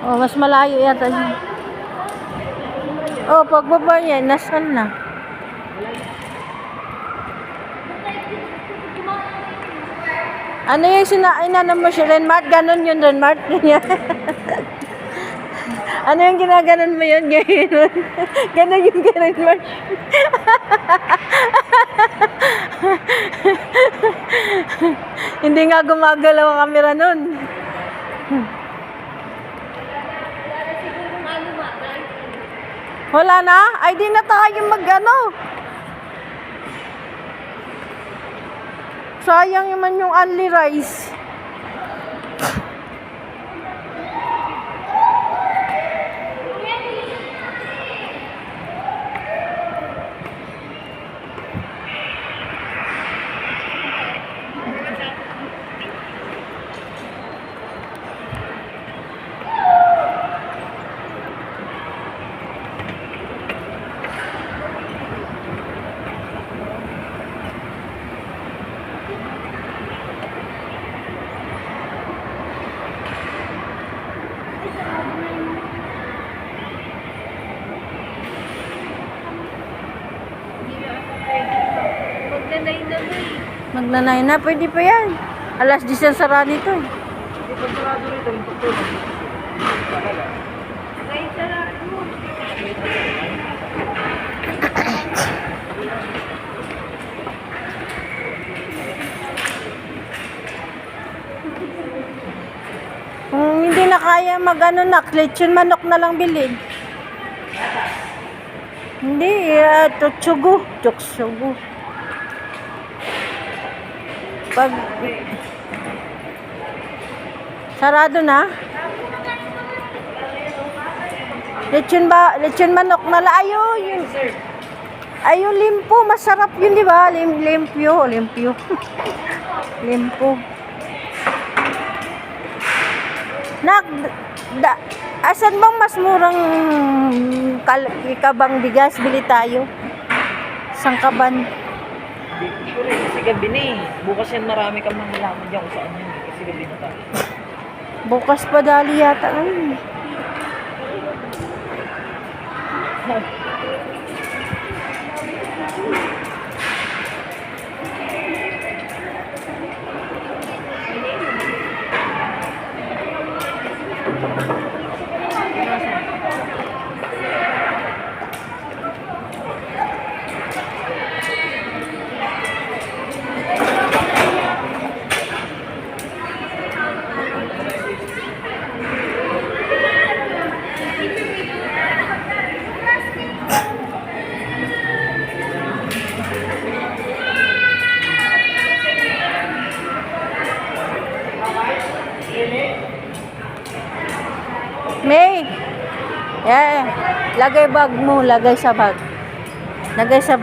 Oh, mas malayo yata yun. Oh, pagbaba niya, nasaan na? Ano yung inano mo siya, Renmart? Ganon yun, Renmart? Ano yung ginaganon mo yun? Ganon yung Renmart. Hindi nga gumagalaw ang camera nun. Wala na? Ay, di na tayo mag-ano. Sayang naman yung only rice. Magnanay na, pwede pa yan. Alas 10 ang sara nito eh. Hindi pa sarado rito, yung pagtulog. Ay, sarado mo. Kung hindi na kaya mag-ano na, lechon manok na lang bilhin. Hindi, tutsugo. Tutsugo. Pag sarado na. Lechon manok na lang. Yun. Ayun, limpo. Masarap yun, di ba? Limpyo. Limpo. Asan bang mas murang kabang bigas? Bili tayo. Sangkaban. Kasi gabi na eh. Bukas yan marami kang mangilaman dyan kung saan yun eh. Kasi gabi na tayo. Bukas pa dali yata. Ay. May. Yeah. Lagay bag mo, lagay sa bag. Lagay sa bag.